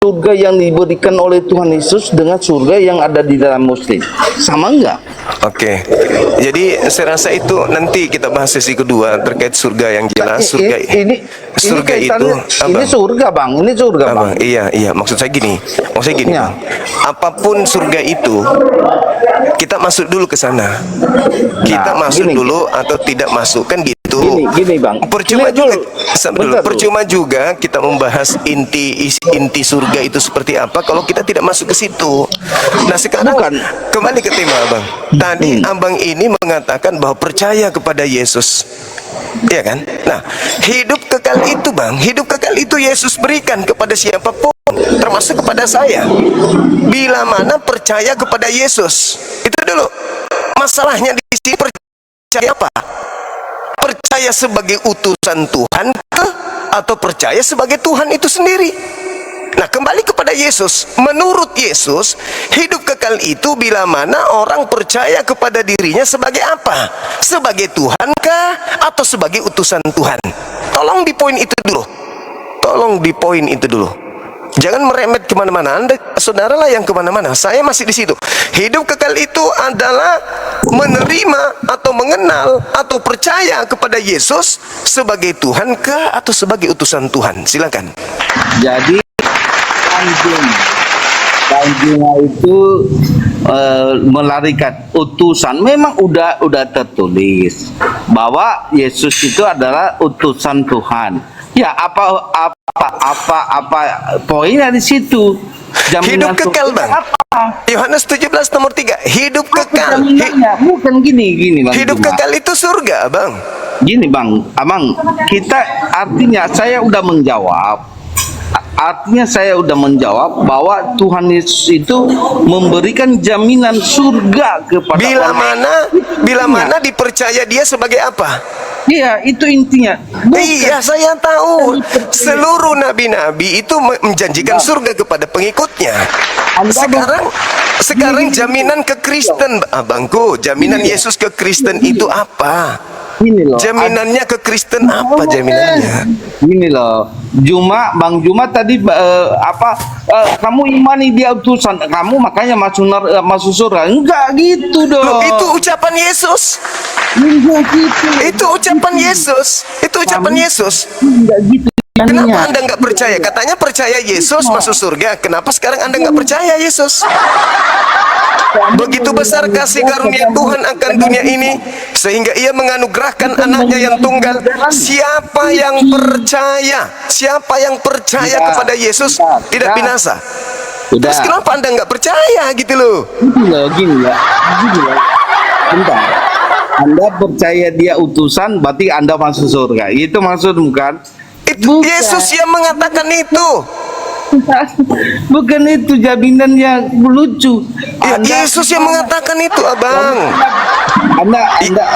surga yang diberikan oleh Tuhan Yesus dengan surga yang ada di dalam Muslim? Sama enggak? Oke, jadi saya rasa itu nanti kita bahas sesi kedua terkait surga yang jelas. Surga surga itu ini surga bang, ini surga bang. Iya, maksud saya gini, Ya. Bang. Apapun surga itu, kita masuk dulu ke sana. Kita masuk gini. dulu atau tidak masuk, kan gitu. Gini bang. Percuma Gini juga, percuma juga kita membahas inti surga itu seperti apa kalau kita tidak masuk ke situ. Nah sekarang kembali ke tema abang. Tadi abang ini mengatakan bahwa percaya kepada Yesus, ya kan? Nah hidup kekal itu bang, hidup kekal itu Yesus berikan kepada siapapun, termasuk kepada saya. Bila mana percaya kepada Yesus, itu dulu. Masalahnya di sini percaya apa? Percaya sebagai utusan Tuhan atau percaya sebagai Tuhan itu sendiri? Nah kembali kepada Yesus. Menurut Yesus, hidup kekal itu bila mana orang percaya kepada dirinya sebagai apa? Sebagai Tuhan kah atau sebagai utusan Tuhan? Tolong di poin itu dulu. Tolong di poin itu dulu. Jangan meremet kemana-mana. Anda, saudaralah yang kemana-mana. Saya masih di situ. Hidup kekal itu adalah menerima atau mengenal atau percaya kepada Yesus sebagai Tuhan kah atau sebagai utusan Tuhan? Silakan. Jadi Tanjung itu melarikan utusan. Memang udah tertulis bahwa Yesus itu adalah utusan Tuhan. Ya apa poinnya di situ? Hidup kekal bang. Yohanes 17 nomor 3. Hidup kekal. Bukan gini bang. Hidup kekal itu surga bang. Gini bang, abang, kita artinya saya udah menjawab. Artinya saya udah menjawab bahwa Tuhan Yesus itu memberikan jaminan surga kepada bila mana dipercaya dia sebagai apa? Iya, itu intinya. Iya, saya tahu. Seluruh nabi-nabi itu menjanjikan surga kepada pengikutnya. Sekarang jaminan ke Kristen, abangku, jaminan Yesus ke Kristen itu apa? Ini loh. Jaminannya ke Kristen apa jaminannya? Ini loh. Bang Juma tadi kamu imani dia utusan kamu makanya masuk surga. Enggak gitu dong. Loh, itu ucapan Yesus. Enggak gitu. Itu ucapan Yesus. Itu ucapan Yesus. Enggak gitu. Kenapa Anda nggak percaya? Katanya percaya Yesus masuk surga. Kenapa sekarang Anda nggak percaya Yesus? Begitu besar kasih karunia Tuhan akan dunia ini sehingga ia menganugerahkan anaknya yang tunggal. Siapa yang percaya kepada Yesus tidak binasa. Terus kenapa Anda nggak percaya gitu loh? Gini loh. Bentar. Anda percaya dia utusan berarti Anda masuk surga. Itu maksudmu kan? Itu Yesus yang mengatakan itu. Bukan itu jaminan yang lucu. Yesus yang mengatakan itu, abang.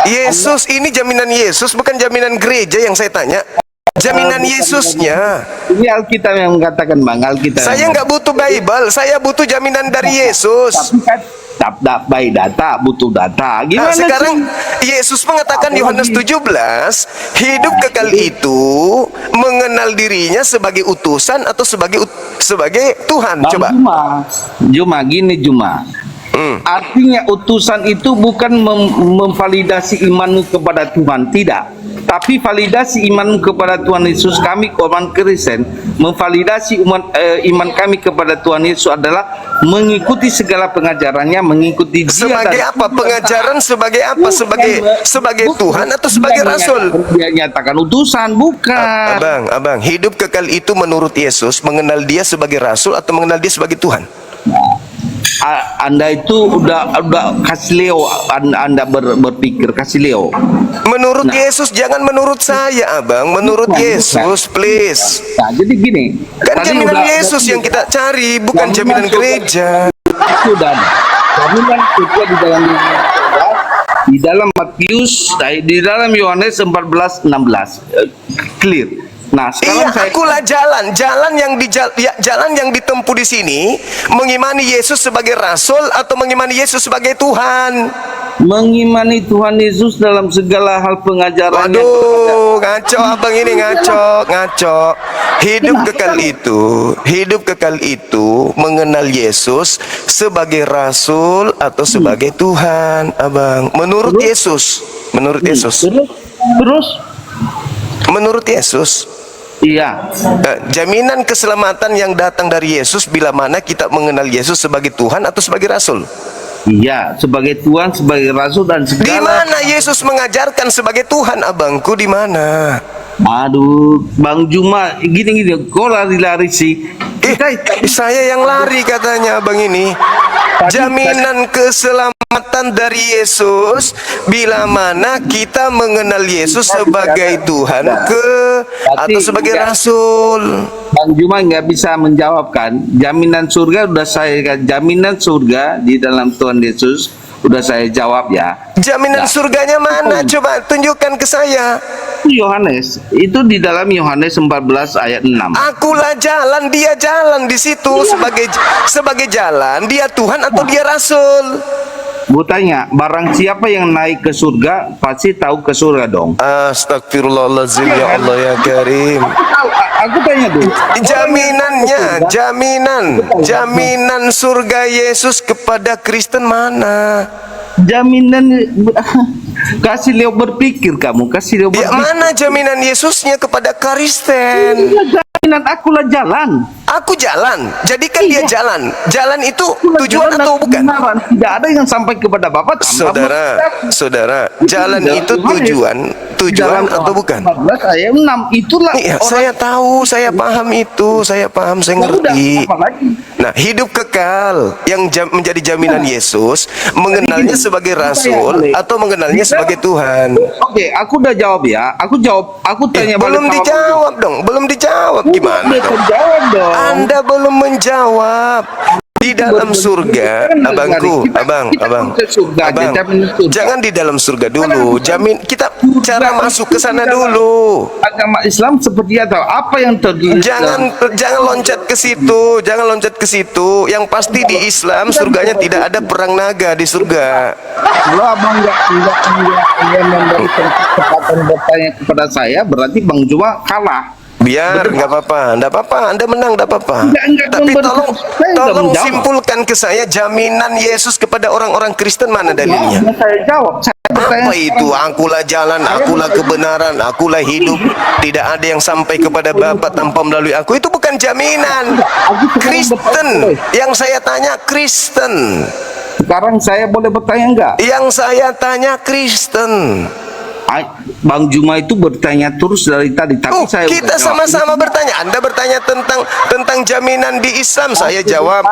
Yesus ini jaminan Yesus, bukan jaminan gereja yang saya tanya. Jaminan Yesusnya. Ini Alkitab yang mengatakan bang. Alkitab. Saya nggak butuh Bible, saya butuh jaminan dari Yesus. Tapi kan by data, butuh data. Gimana sekarang Yesus mengatakan Yohanes 17, hidup kekal itu mengenal dirinya sebagai utusan atau sebagai Tuhan. Bang, coba. Juma. Artinya utusan itu bukan memvalidasi imanmu kepada Tuhan, tidak. Tapi validasi iman kepada Tuhan Yesus, kami umat Kristen memvalidasi iman kami kepada Tuhan Yesus adalah mengikuti segala pengajarannya, mengikuti dia. Sebagai apa? Pengajaran sebagai apa? Sebagai Tuhan atau sebagai Rasul? Dia nyatakan utusan, bukan. Abang, hidup kekal itu menurut Yesus mengenal dia sebagai Rasul atau mengenal dia sebagai Tuhan? Anda itu udah kasih Leo, Anda berpikir kasih Leo. Menurut Yesus, jangan menurut saya, abang. Menurut Yesus, please. Nah, jadi gini. Kan jaminan Yesus yang kita cari, bukan jaminan gereja. Sudah ada. Jaminan surga di dalam Matius, di dalam Yohanes 14:16, clear. Nah, sekarang akulah jalan yang ditempuh di sini, mengimani Yesus sebagai Rasul atau mengimani Yesus sebagai Tuhan. Mengimani Tuhan Yesus dalam segala hal pengajarannya. Waduh, ngaco, abang ini ngaco, ngaco. Hidup kekal itu mengenal Yesus sebagai Rasul atau sebagai Tuhan, abang. Menurut Yesus, menurut Yesus, Terus? menurut Yesus. Iya. Jaminan keselamatan yang datang dari Yesus bila mana kita mengenal Yesus sebagai Tuhan atau sebagai Rasul. Iya, sebagai Tuhan, sebagai Rasul dan Di segala. mana Yesus mengajarkan sebagai Tuhan, abangku, di mana? Aduh, Bang Juma, gini-gini, kok lari-lari sih? Saya yang lari katanya abang ini. Jaminan keselamatan dari Yesus bila mana kita mengenal Yesus sebagai Tuhan atau sebagai Rasul. Bang Juma nggak bisa menjawabkan. Jaminan surga udah saya, jaminan surga di dalam Tuhan Yesus udah saya jawab ya. Jaminan surganya mana? Coba tunjukkan ke saya. Yohanes, itu di dalam Yohanes 14 ayat 6. Akulah jalan, dia jalan di situ sebagai jalan, dia Tuhan atau dia Rasul? Bu tanya, barang siapa yang naik ke surga pasti tahu ke surga dong. Astagfirullahaladzim, ya Allah ya Karim. Aku tanya dulu. Jaminan surga Yesus kepada Kristen mana? Jaminan kasih Leo berpikir kamu, kasih Leo Ya, berpikir. mana jaminan Yesusnya kepada Kristen? Jaminan akulah jalan. Aku jalan, jadikan dia jalan. Jalan itu tujuan Jalan atau dan bukan? kebenaran. Tidak ada yang sampai kepada Bapa tanpa Saudara, jalan itu tujuan atau bukan? 14 ayat 6 itulah. Iya, saya tahu, saya paham itu, saya paham, saya ngerti. Nah, hidup kekal yang menjadi jaminan Yesus, mengenalnya sebagai Rasul atau mengenalnya sebagai Tuhan? Oke, aku udah jawab ya. Aku tanya balik Belum sama dijawab dong, belum dijawab. Gimana dong? Jawab dong. Anda belum menjawab. Di dalam surga, abangku, abang, jangan di dalam surga dulu. Jamin kita cara masuk ke sana dulu. Agama Islam seperti apa yang terjadi? Jangan loncat ke situ, jangan loncat ke situ. Yang pasti di Islam surganya tidak ada perang naga di surga. Kalau abang nggak memberi kesempatan bertanya kepada saya, berarti Bang Juma kalah. Biar, nggak apa-apa, nggak apa-apa, Anda menang, nggak apa-apa. Enggak, Tapi saya tolong menjawab. simpulkan ke saya jaminan Yesus kepada orang-orang Kristen mana dalilnya? Ya, saya jawab. Apa itu? Akulah jalan, akulah kebenaran, akulah hidup. Tidak ada yang sampai kepada Bapa tanpa melalui aku. Itu bukan jaminan. Kristen. Yang saya tanya Kristen. Sekarang saya boleh bertanya enggak? Yang saya tanya Kristen. Bang Juma itu bertanya terus dari tadi, tapi saya kita sama-sama bertanya. Anda bertanya tentang jaminan di Islam, saya jawab.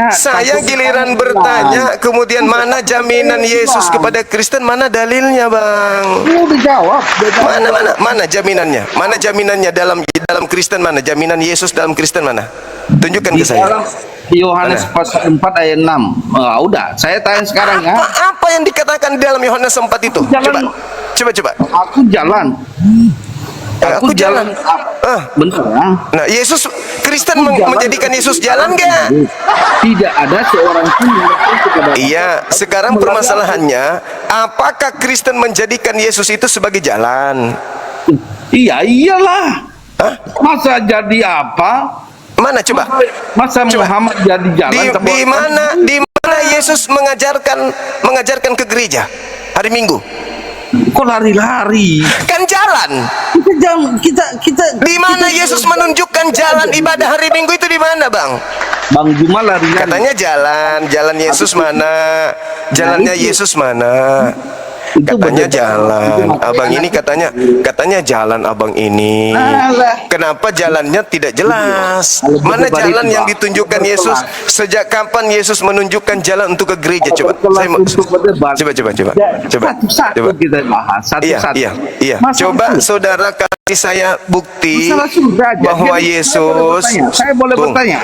Saya giliran bertanya, kemudian mana jaminan Yesus kepada Kristen, mana dalilnya, Bang? Dijawab. Mana jaminannya? Mana jaminannya dalam Kristen, mana jaminan Yesus dalam Kristen, mana? Tunjukkan ke saya. Yohanes pasal 4 ayat 6. Udah, saya tanya sekarang ya. Apa yang dikatakan di dalam Yohanes 4 itu? Coba. Aku jalan. Aku jalan. Bentar ya. Nah, Yesus Kristen menjadikan Yesus jalan nggak? Tidak ada seorang pun yang datang kepada Bapa. Iya, sekarang permasalahannya, apakah Kristen menjadikan Yesus itu sebagai jalan? Iya, iyalah. Masa jadi apa? Mana coba? Masa Muhammad jadi jalan? Di mana Yesus mengajarkan ke gereja hari Minggu? Kok lari-lari? Kan jalan. Kita Di mana Yesus menunjukkan jalan ibadah hari Minggu itu di mana, Bang? Bang Juma lari-lari. Katanya jalan Yesus mana? Jalannya Yesus mana? Katanya jalan. Abang ini katanya jalan abang ini. Kenapa jalannya tidak jelas? Mana jalan yang ditunjukkan Yesus? Sejak kapan Yesus menunjukkan jalan untuk ke gereja? Coba. Coba kita bahas satu-satu. Iya. Coba saudara kasih saya bukti Masalah surga aja. bahwa Jadi, Yesus. saya boleh bertanya.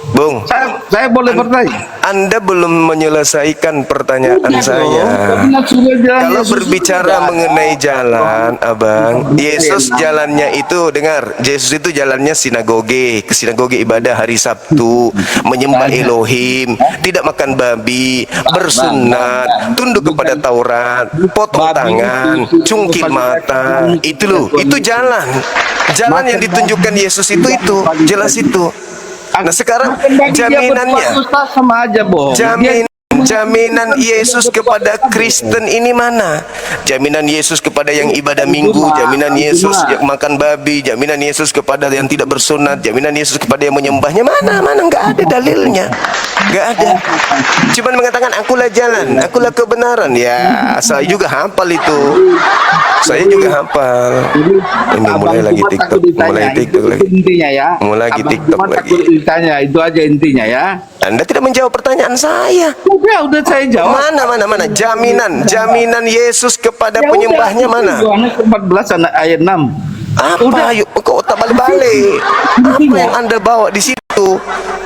Bung, Saya boleh bertanya? Anda belum menyelesaikan pertanyaan Udah saya. dong, tapi sudah jalan Kalau Yesus berbicara sudah. mengenai jalan, Abang, Yesus jalannya itu, dengar, Yesus itu jalannya sinagoge, ke sinagoge ibadah hari Sabtu, menyembah Elohim, tidak makan babi, bersunat, tunduk kepada Taurat, potong tangan, cungkil mata, itu loh, itu jalan. Jalan yang ditunjukkan Yesus itu jelas itu. Nah sekarang jaminannya, sama aja, Bung. jaminan Yesus kepada Kristen ini mana? Jaminan Yesus kepada yang ibadah minggu, jaminan Yesus yang makan babi, jaminan Yesus kepada yang tidak bersunat, jaminan Yesus kepada yang menyembahnya mana? Nggak ada dalilnya, nggak ada. Cuman mengatakan akulah jalan, akulah kebenaran. Ya saya juga hafal itu, saya juga hafal. Ini mulai lagi TikTok, mulai TikTok lagi. Intinya ya. Mulai lagi TikTok lagi. Takut ditanya, itu aja intinya ya. Anda tidak menjawab pertanyaan saya. Udah saya jawab. Mana jaminan Yesus kepada penyembahnya mana? Yohanes 14 ayat 6. Apa? Yuk, kok tak balik-balik? Apa yang Anda bawa di situ?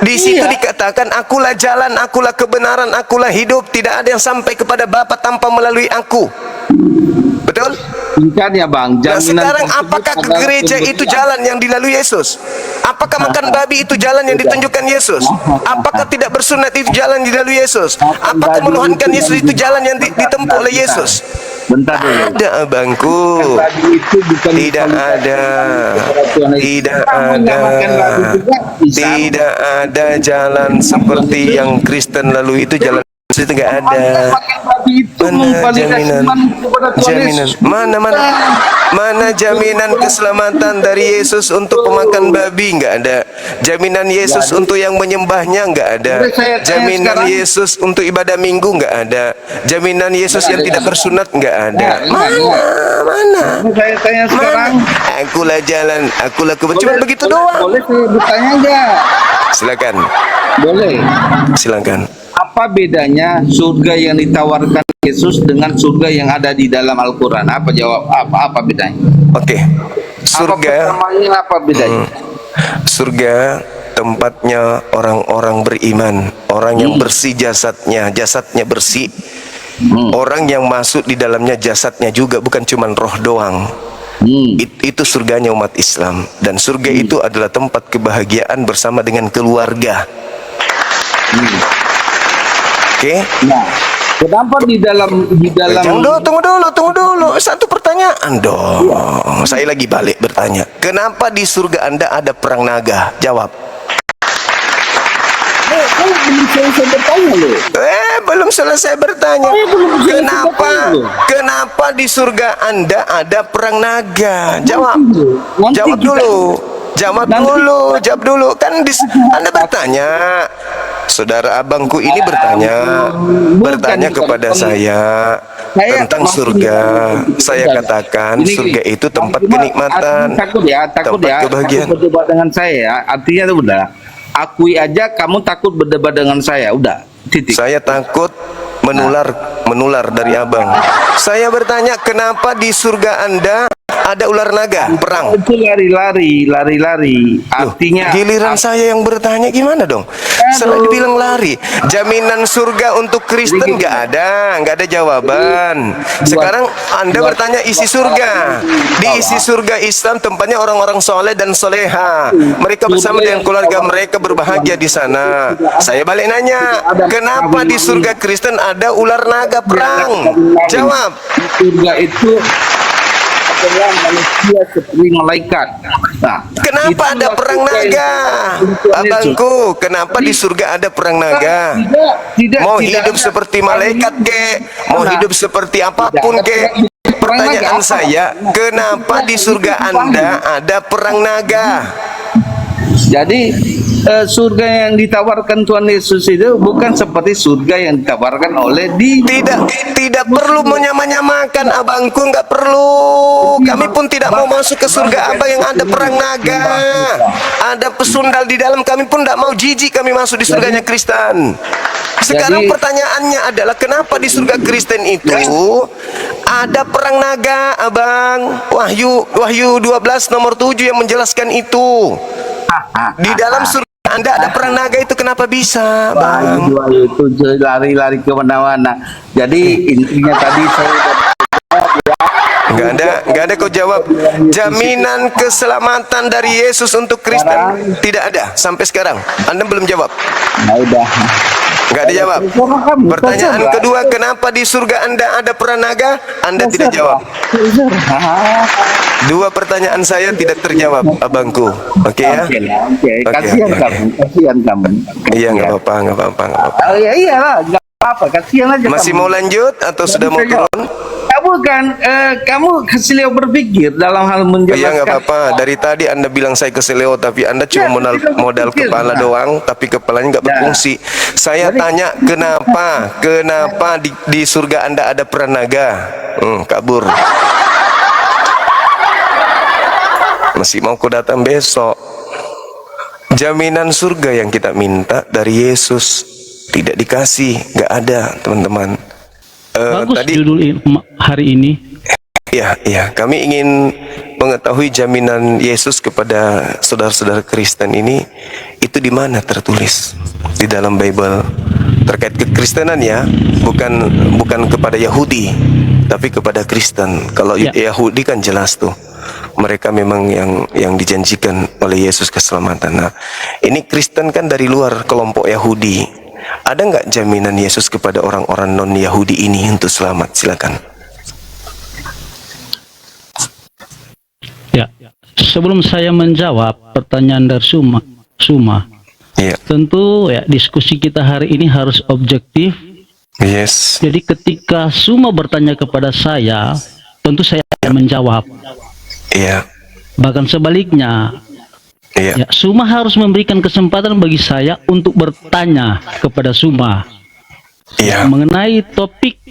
Di situ dikatakan akulah jalan, akulah kebenaran, akulah hidup. Tidak ada yang sampai kepada Bapa tanpa melalui aku. Betul? Bukan ya, Bang. Nah sekarang apakah ke gereja itu jalan yang dilalui Yesus? Apakah makan babi itu jalan yang ditunjukkan Yesus? Apakah tidak bersunat itu jalan yang dilalui Yesus? Apakah menuhankan Yesus itu jalan yang ditempuh oleh Yesus? Bentar dulu. Ada abangku. Tidak ada. Tidak ada. Tidak ada jalan seperti yang Kristen lalui itu jalan itu nggak ada. Mana jaminan keselamatan dari Yesus untuk pemakan babi? Nggak ada. Jaminan Yesus untuk yang menyembahnya? Nggak ada. Jaminan Yesus untuk ibadah minggu? Nggak ada. Jaminan Yesus yang tidak bersunat? Nggak ada. Mana? Saya tanya sekarang. Akulah jalan, akulah kebenaran. Cuma begitu doang. Boleh saya bertanya enggak? Silakan. Boleh. Silakan. Apa bedanya surga yang ditawarkan Yesus dengan surga yang ada di dalam Al-Quran? Apa bedanya? Oke. Surga. Apa bedanya? Surga tempatnya orang-orang beriman, orang yang bersih jasadnya bersih. Orang yang masuk di dalamnya jasadnya juga, bukan cuma roh doang. Itu surganya umat Islam. Dan surga itu adalah tempat kebahagiaan bersama dengan keluarga. Oke. Nah, kenapa di dalam Tunggu dulu. Satu pertanyaan dong. Saya lagi balik bertanya. Kenapa di surga Anda ada perang naga? Jawab. Belum selesai bertanya. Kenapa di surga Anda ada perang naga? Jawab. Jawab dulu. Kan Anda bertanya. Saudara abangku ini bertanya kepada saya tentang surga. Saya katakan surga itu tempat kenikmatan, takut tempat kebahagiaan. Takut berdebat dengan saya, artinya udah akui aja kamu takut berdebat dengan saya, udah titik. Saya takut menular dari abang. Saya bertanya kenapa di surga Anda ada ular naga perang? Itu lari. Artinya giliran saya yang bertanya gimana dong? Selalu dibilang lari. Jaminan surga untuk Kristen nggak ada jawaban. Sekarang Anda bertanya isi surga. Di isi surga Islam tempatnya orang-orang soleh dan soleha. Mereka bersama dengan keluarga mereka berbahagia di sana. Saya balik nanya, kenapa di surga Kristen ada ular naga perang? Jawab. Surga itu adalah manusia seperti malaikat. Nah, kenapa ada perang naga? Abangku, kenapa di surga ada perang naga? Mau hidup seperti malaikat kek? Mau hidup seperti apapun kek? Pertanyaan saya, kenapa di surga Anda ada perang naga? Jadi surga yang ditawarkan Tuhan Yesus itu bukan seperti surga yang ditawarkan oleh tidak perlu menyamakan abangku, nggak perlu. Kami pun tidak mau masuk ke surga abang yang ada perang naga, ada pesundal di dalam. Kami pun tidak mau, jijik kami masuk di surganya Kristen. Sekarang pertanyaannya adalah kenapa di surga Kristen itu ada perang naga, abang? Wahyu 12 nomor 7 yang menjelaskan itu. Di dalam surga Anda ada perang naga itu kenapa bisa, Bang? Itu lari-lari ke mana-mana. Jadi intinya tadi saya Nggak ada kau jawab. Jaminan keselamatan dari Yesus untuk Kristen tidak ada sampai sekarang. Anda belum jawab. nah, udah. Nggak dijawab. Pertanyaan kedua, kenapa di surga Anda ada perang naga? Anda tidak jawab. Dua pertanyaan saya tidak terjawab, abangku. Oke ya? Oke. Kasihan kamu. Iya, nggak apa-apa. Oh iya iyalah, nggak apa-apa. Kasihan aja. Masih mau lanjut atau sudah mau turun? Kamu kesileo berpikir dalam hal menjelaskan. Iya, nggak apa-apa. Dari tadi Anda bilang saya keseleo, tapi Anda cuma modal kepala doang, tapi kepalanya nggak berfungsi. Saya tanya kenapa di surga Anda ada perang naga? Kabur. Masih mau ku datang besok. Jaminan surga yang kita minta dari Yesus tidak dikasih, nggak ada, teman-teman. Bagus Tadi judul hari ini. ya, kami ingin mengetahui jaminan Yesus kepada saudara-saudara Kristen ini itu di mana tertulis di dalam Bible terkait kekristenan ya, bukan kepada Yahudi, tapi kepada Kristen. Kalau Yahudi kan jelas tuh. Mereka memang yang dijanjikan oleh Yesus keselamatan. Nah, ini Kristen kan dari luar kelompok Yahudi. Ada nggak jaminan Yesus kepada orang-orang non-Yahudi ini untuk selamat? Silakan. Ya, sebelum saya menjawab pertanyaan dari Suma, Iya. tentu ya diskusi kita hari ini harus objektif. Yes. Jadi ketika Suma bertanya kepada saya, tentu saya akan menjawab. Iya. Bahkan sebaliknya, Iya. ya, Suma harus memberikan kesempatan bagi saya untuk bertanya kepada Suma Iya. mengenai topik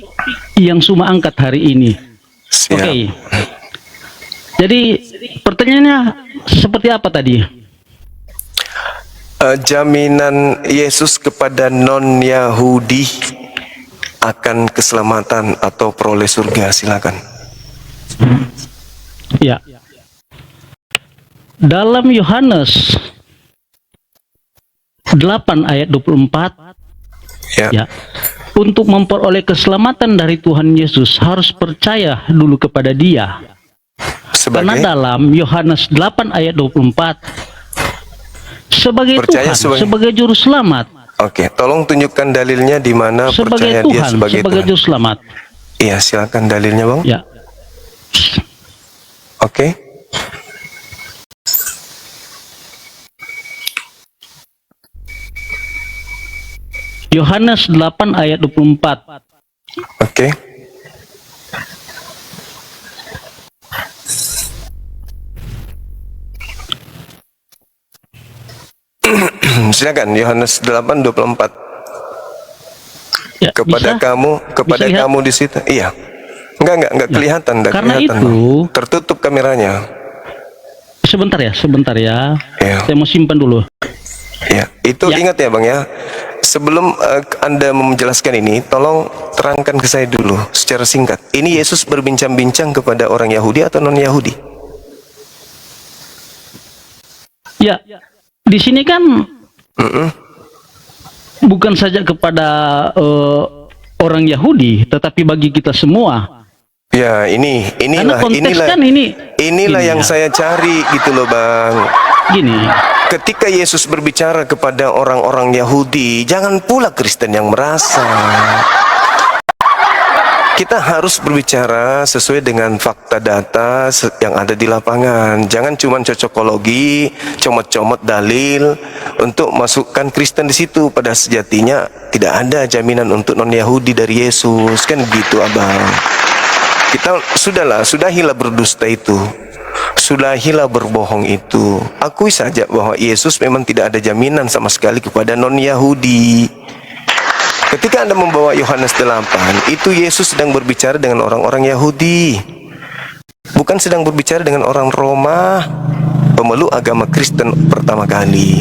yang Suma angkat hari ini. Siap. Oke. Jadi pertanyaannya seperti apa tadi? Jaminan Yesus kepada non-Yahudi akan keselamatan atau peroleh surga, silakan. Ya. Dalam Yohanes 8 ayat 24 ya, untuk memperoleh keselamatan dari Tuhan Yesus harus percaya dulu kepada Dia. Karena Sebagai dalam Yohanes 8 ayat 24 sebagai Percaya Tuhan, sebagai juru selamat, Oke, tolong tunjukkan dalilnya di mana percaya sebagai dia Tuhan, sebagai sebagai Tuhan. juru selamat. Iya, silakan dalilnya, Bang. Ya. Oke. Yohanes 8 ayat 24. Oke. Silakan Yohanes 8:24. Ya, Kepada bisa? kepada Bisa lihat? kamu di situ. Iya. Enggak kelihatan, enggak karena kelihatan. itu- Bang. Tertutup kameranya. Sebentar ya. Iya. Saya mau simpan dulu. Ya, itu Ya. ingat ya, Bang ya. Sebelum Anda menjelaskan ini, tolong terangkan ke saya dulu secara singkat. Ini Yesus berbincang-bincang kepada orang Yahudi atau non-Yahudi? Ya, di sini kan Mm-mm. bukan saja kepada orang Yahudi, tetapi bagi kita semua. Ya, Karena konteks kan inilah gini yang ya. saya cari gitu loh, Bang. Gini, Ketika Yesus berbicara kepada orang-orang Yahudi, jangan pula Kristen yang merasa. Kita harus berbicara sesuai dengan fakta data yang ada di lapangan. Jangan cuma cocokologi, comot-comot dalil untuk masukkan Kristen di situ. Pada sejatinya tidak ada jaminan untuk non-Yahudi dari Yesus, kan gitu, Abang. Kita sudahilah berdusta itu. Sudahilah berbohong itu. Akui saja bahwa Yesus memang tidak ada jaminan sama sekali kepada non-Yahudi. Ketika Anda membawa Yohanes 8, itu Yesus sedang berbicara dengan orang-orang Yahudi. Bukan sedang berbicara dengan orang Roma, pemeluk agama Kristen pertama kali.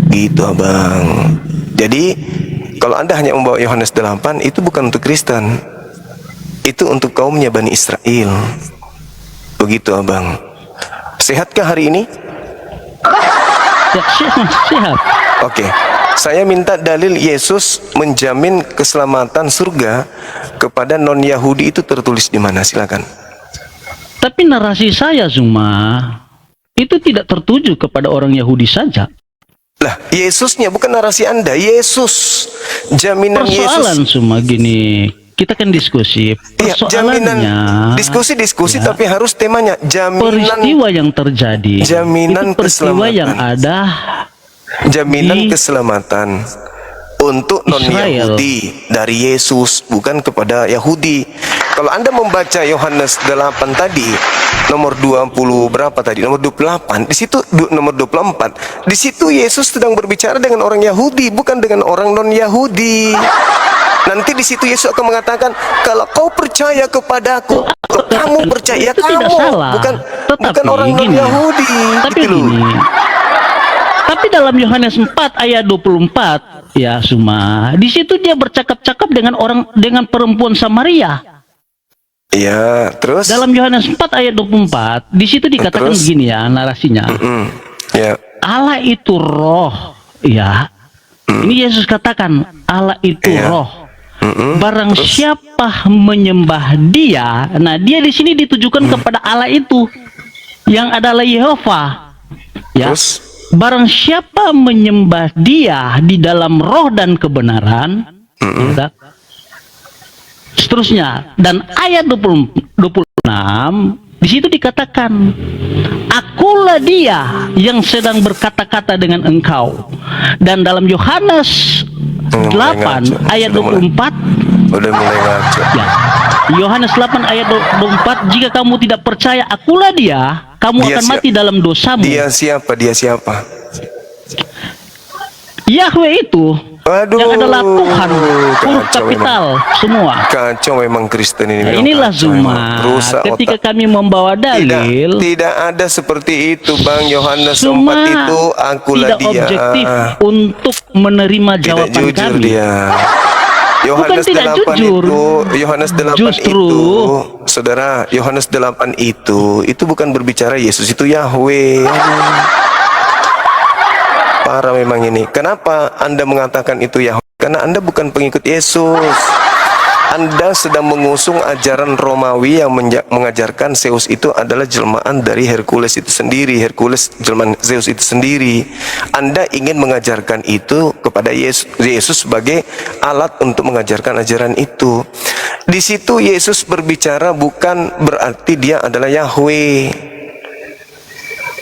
Gitu, Abang. Jadi, kalau Anda hanya membawa Yohanes 8, itu bukan untuk Kristen. Itu untuk kaumnya Bani Israel. Begitu, Abang. Sehatkah hari ini? Ya, siap. Oke, saya minta dalil Yesus menjamin keselamatan surga kepada non-Yahudi itu tertulis di mana? Silakan. Tapi narasi saya Zuma itu tidak tertuju kepada orang Yahudi saja. Lah, Yesusnya bukan narasi Anda. Yesus, jaminan Persoalan Yesus. Zuma gini, kita kan diskusi. Iya, jaminan Persoalannya diskusi ya, tapi harus temanya jaminan peristiwa yang terjadi. jaminan itu peristiwa yang keselamatan. ada Jaminan di keselamatan untuk non-Yahudi dari Yesus, bukan kepada Yahudi. Kalau Anda membaca Yohanes 8 tadi, nomor 20 berapa tadi? Nomor 28. Di situ nomor 24. Di situ Yesus sedang berbicara dengan orang Yahudi, bukan dengan orang non-Yahudi. Nanti di situ Yesus akan mengatakan, kalau kau percaya kepadaku, kalau kamu percaya, itu tidak kamu salah. bukan orang gini, non-Yahudi. Tapi gitu loh. gini. Tapi dalam Yohanes 4 ayat 24 ya Suma, di situ dia bercakap-cakap dengan perempuan Samaria. Iya, terus? Dalam Yohanes 4 ayat 24, di situ dikatakan Terus? begini ya narasinya. Ya. Allah itu roh, ya. Ini Yesus katakan Allah itu Iya. roh. Barang siapa menyembah Dia, nah Dia di sini ditujukan kepada Allah itu yang adalah Yehova. Ya. Terus? Barang siapa menyembah Dia di dalam roh dan kebenaran, ya, seterusnya. Dan ayat 26 di situ dikatakan, akulah Dia yang sedang berkata-kata dengan engkau. Dan dalam Yohanes 8 ayat 24, Udah mulai ngaco. ya, Yohanes 8 ayat 24, jika kamu tidak percaya akulah Dia, kamu Dia akan siapa? mati dalam dosamu. Dia siapa? Dia siapa? Yahweh itu Aduh, yang adalah Tuhan, huruf kacau kapital semua. Kacau memang Kristen ini. Nah, memang inilah kacau Zuma. memang. Rusak Ketika otak. kami membawa dalil, Tidak ada seperti itu, Bang. Yohanes 4 Zuma itu akulah tidak Dia. objektif untuk menerima Tidak jawaban jujur kami. dia. Yohanes tidak 8 jujur. itu, Yohanes 8 Justru. itu, Saudara, Yohanes 8 itu bukan berbicara Yesus itu Yahweh. Parah memang ini. Kenapa Anda mengatakan itu Yahweh? Karena Anda bukan pengikut Yesus. Anda sedang mengusung ajaran Romawi yang mengajarkan Zeus itu adalah jelmaan dari Hercules itu sendiri. Hercules jelmaan Zeus itu sendiri. Anda ingin mengajarkan itu kepada Yesus sebagai alat untuk mengajarkan ajaran itu. Di situ Yesus berbicara bukan berarti Dia adalah Yahweh.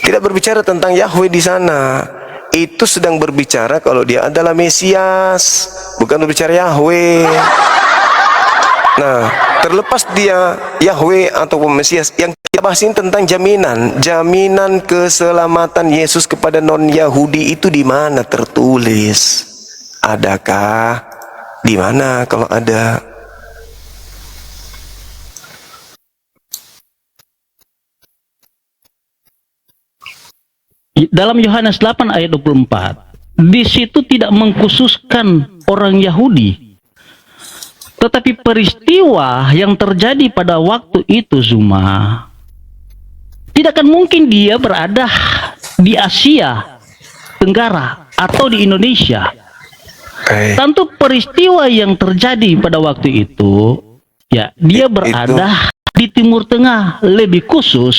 Tidak berbicara tentang Yahweh di sana. Itu sedang berbicara kalau Dia adalah Mesias, bukan berbicara Yahweh. Nah, terlepas Dia Yahweh atau Mesias, yang kita bahas ini tentang jaminan keselamatan Yesus kepada non-Yahudi itu di mana tertulis? Adakah? Di mana kalau ada? Dalam Yohanes 8 ayat 24, di situ tidak mengkhususkan orang Yahudi. Tetapi peristiwa yang terjadi pada waktu itu Zuma, tidak akan mungkin dia berada di Asia Tenggara atau di Indonesia. Tentu peristiwa yang terjadi pada waktu itu, ya, dia berada di Timur Tengah, lebih khusus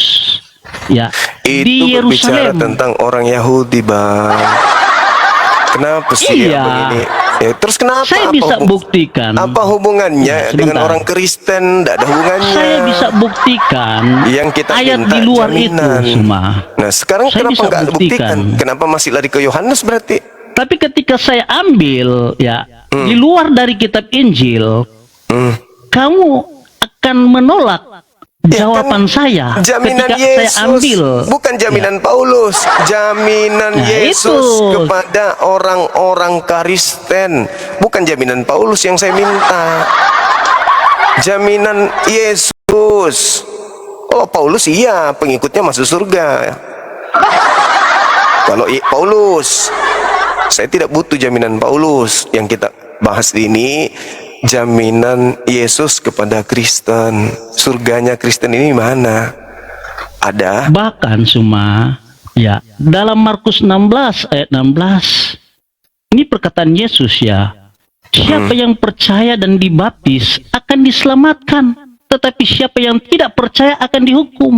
ya di Itu berbicara Yerusalem. tentang orang Yahudi, Bang. Kenapa sih Iya. yang begini? Ya, terus kenapa? Saya bisa buktikan. Apa hubungannya Ya, dengan sebentar. orang Kristen? Tidak ada hubungannya. Saya bisa buktikan Yang kita ayat minta di luar jaminan. itu semua. Nah, sekarang Saya kenapa bisa nggak buktikan? buktikan. Kenapa masih lari ke Yohanes berarti? Tapi ketika saya ambil ya di luar dari kitab Injil, kamu akan menolak jawaban saya Jaminan ketika Yesus, saya ambil. bukan jaminan Paulus, jaminan Nah, Yesus itu. kepada orang-orang Kristen, bukan jaminan Paulus yang saya minta. Jaminan Yesus. Oh, Paulus iya, pengikutnya masuk surga. Kalau Paulus, saya tidak butuh jaminan Paulus. Yang kita bahas ini jaminan Yesus kepada Kristen. Surganya Kristen ini mana? Ada? Bahkan Suma, Ya, dalam Markus 16 ayat 16. Ini perkataan Yesus ya. Siapa yang percaya dan dibaptis akan diselamatkan, tetapi siapa yang tidak percaya akan dihukum.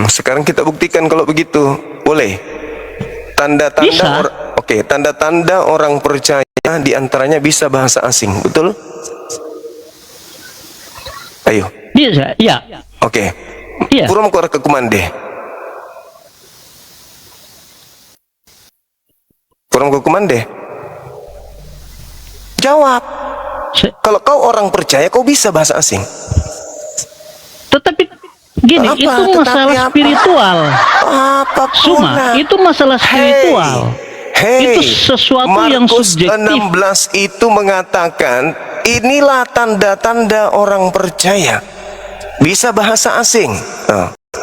Sekarang kita buktikan kalau begitu. Boleh. Bisa. Oke, tanda-tanda orang percaya diantaranya bisa bahasa asing, betul? Ayo. Bisa, ya. Oke. Iya. Puram kora ke kumande. Puram ke kumande. Jawab. Kalau kau orang percaya, kau bisa bahasa asing. Tetapi gini, Apa? itu masalah Tetapi apa? spiritual. Apa Suma, itu masalah spiritual. Hey, Itu sesuatu yang Markus subjektif. 16 itu mengatakan, inilah tanda-tanda orang percaya. Bisa bahasa asing.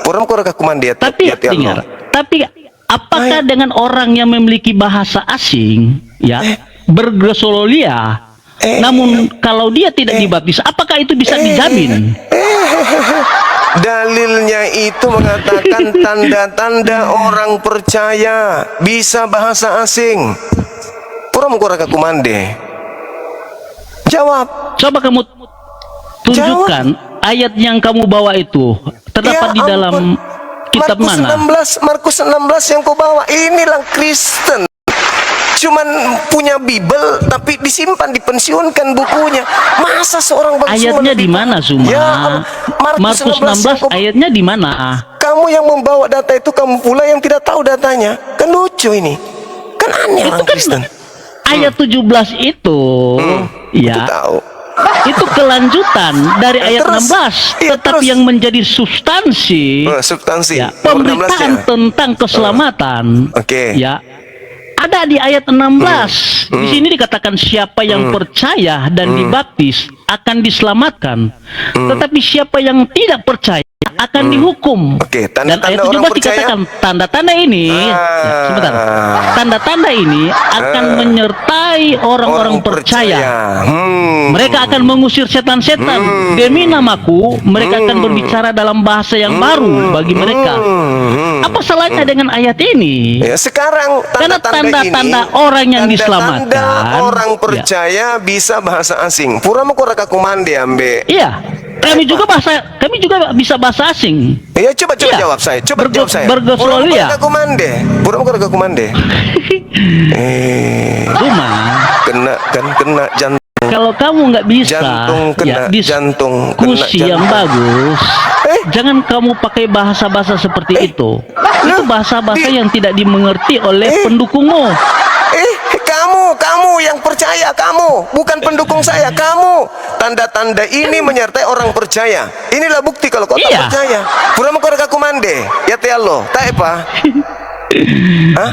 Puram kora ke kumande. Tapi dengar, tapi apakah dengan orang yang memiliki bahasa asing, ya, berglossolia, namun kalau dia tidak dibaptis, apakah itu bisa dijamin? Dalilnya itu mengatakan tanda-tanda orang percaya bisa bahasa asing. Puram kora ke kumande. Jawab. Coba kamu tunjukkan ayat yang kamu bawa itu terdapat di dalam kitab mana? Markus 16 yang kau bawa. Inilah Kristen. Cuman punya Bible tapi disimpan, dipensiunkan bukunya. Masa seorang bangsa Ayatnya di mana, Suma? Ya, Markus 16 ayatnya di mana? Kamu yang membawa data itu, kamu pula yang tidak tahu datanya. Kan lucu ini. Kan aneh orang Kristen. Ayat 17 itu, ya, Itu tahu. itu kelanjutan dari ayat Terus, 16, iya, tetapi terus. yang menjadi substansi, Substansi. ya, Nomor 16 pemberitaan ya? tentang keselamatan, Oke. ya, ada di ayat 16. Di sini dikatakan siapa yang percaya dan dibaptis akan diselamatkan, tetapi siapa yang tidak percaya akan dihukum. Oke, Dan ayat tanda-tanda orang 17 percaya. dikatakan tanda-tanda ini, ya, sebentar, tanda-tanda ini akan menyertai orang-orang percaya. Mereka akan mengusir setan-setan demi namaku. Mereka akan berbicara dalam bahasa yang baru bagi mereka. Apa salahnya dengan ayat ini? Ya, sekarang Karena ini, tanda-tanda orang yang diselamatkan, tanda orang percaya bisa bahasa asing. Pura mau kora kumande ambe. Iya, kami juga bisa bahasa asing. Ya, coba Iya. jawab saya. Coba jawab saya. Bergoslolia. Pura mau kora kumande. Cuma Kena jantung. kalau kamu nggak bisa Jantung kena, ya, jantung kena, diskusi yang jantung. bagus, jangan kamu pakai bahasa-bahasa seperti itu. Itu bahasa-bahasa yang tidak dimengerti oleh pendukungmu. Kamu yang percaya, kamu bukan pendukung saya, kamu. Tanda-tanda ini menyertai orang percaya. Inilah bukti kalau kau tak Iya. percaya. Pura mau kora kumande. Ya te Allah, tak apa? Hah?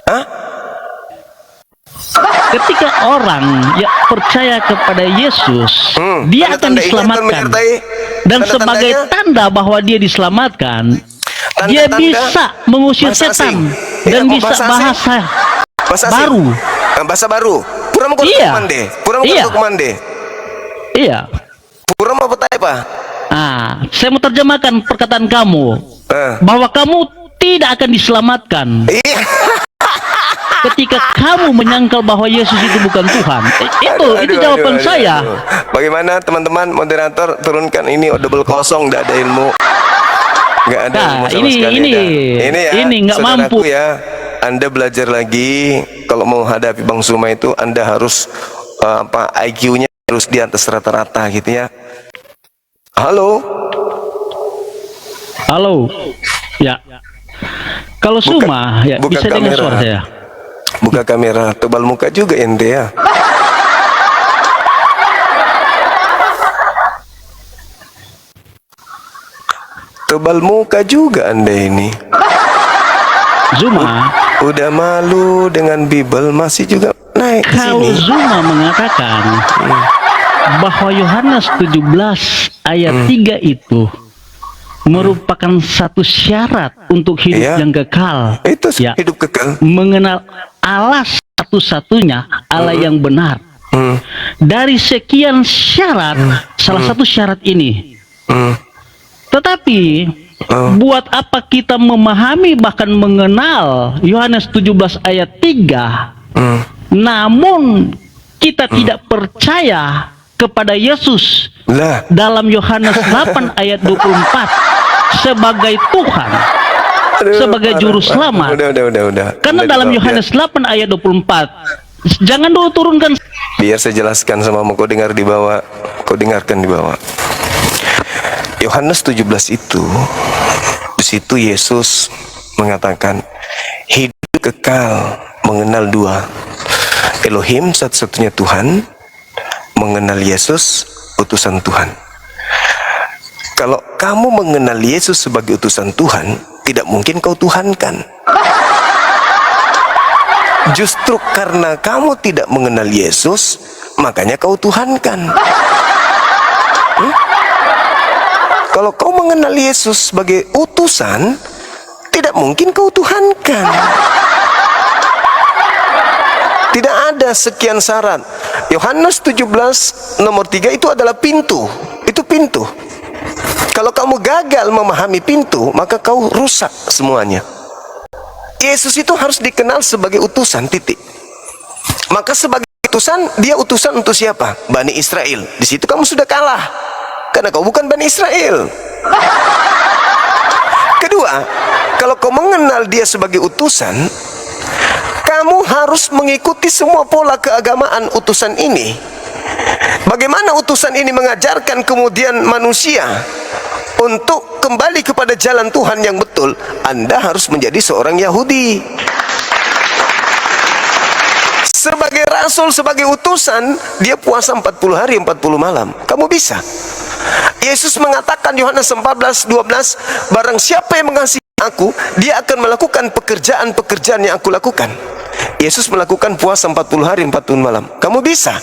Hah? Ketika orang ya percaya kepada Yesus, dia akan Tanda-tanda ini akan diselamatkan. menyertai Dan sebagai tanda-tandanya? tanda bahwa dia diselamatkan, dia Tanda-tanda bisa mengusir bahasa setan asing. dan Iya, bisa bahasa asing. bahasa Bahasa asing. baru. Bahasa baru. Pura mau kora Iya. kumande. Pura mau Iya. kora kumande. Iya. Pura mau apa apa? Saya mau terjemahkan perkataan kamu bahwa kamu tidak akan diselamatkan Iya. ketika kamu menyangkal bahwa Yesus itu bukan Tuhan. Itu jawaban saya. Bagaimana teman-teman moderator, turunkan ini double kosong, tidak ada ilmu. Nggak ada ilmu sama sekali. ini nggak saudaraku mampu. Ya, Anda belajar lagi. Kalau mau hadapi Bang Suma itu, Anda harus IQ-nya harus di atas rata-rata gitu ya. Halo. Ya. Kalau Suma ya buka bisa dengar kamera. suara saya. Buka kamera, tebal muka juga ente ya. Tebal muka juga Anda ini. Zuma, Udah malu dengan Bible masih juga naik ke kalau sini. Zuma mengatakan bahwa Yohanes 17 ayat 3 itu merupakan satu syarat untuk hidup Iya. yang kekal. Itu Ya. hidup kekal. Mengenal Allah satu-satunya, Allah yang benar. Dari sekian syarat, salah satu syarat ini. Tetapi Buat apa kita memahami bahkan mengenal Yohanes 17 ayat 3, namun kita tidak percaya kepada Yesus Lah, dalam Yohanes 8 ayat 24 sebagai Tuhan, sebagai juru selamat. Udah. Karena Udah dalam dijawab, Yohanes 8 ayat 24, jangan dulu turunkan. biar saya jelaskan sama kau dengar di bawah, kau dengarkan di bawah. Yohanes 17 itu, di situ Yesus mengatakan hidup kekal mengenal dua, Elohim satu-satunya Tuhan, mengenal Yesus utusan Tuhan. Kalau kamu mengenal Yesus sebagai utusan Tuhan, tidak mungkin kau tuhankan. Justru karena kamu tidak mengenal Yesus, makanya kau tuhankan. Kalau kau mengenal Yesus sebagai utusan, tidak mungkin kau tuhankan. Tidak ada sekian syarat. Yohanes 17 nomor 3 itu adalah pintu. Itu pintu. Kalau kamu gagal memahami pintu, maka kau rusak semuanya. Yesus itu harus dikenal sebagai utusan, titik. Maka sebagai utusan, dia utusan untuk siapa? Bani Israel. Di situ kamu sudah kalah, karena kau bukan Bani Israel. Kedua, kalau kau mengenal dia sebagai utusan, kamu harus mengikuti semua pola keagamaan utusan ini. Bagaimana utusan ini mengajarkan kemudian manusia untuk kembali kepada jalan Tuhan yang betul? Anda harus menjadi seorang Yahudi. Sebagai rasul, sebagai utusan, dia puasa 40 hari 40 malam. Kamu bisa. Yesus mengatakan Yohanes 14:12, barang siapa yang mengasihi aku, dia akan melakukan pekerjaan-pekerjaan yang aku lakukan. Yesus melakukan puasa 40 hari 40 malam. Kamu bisa?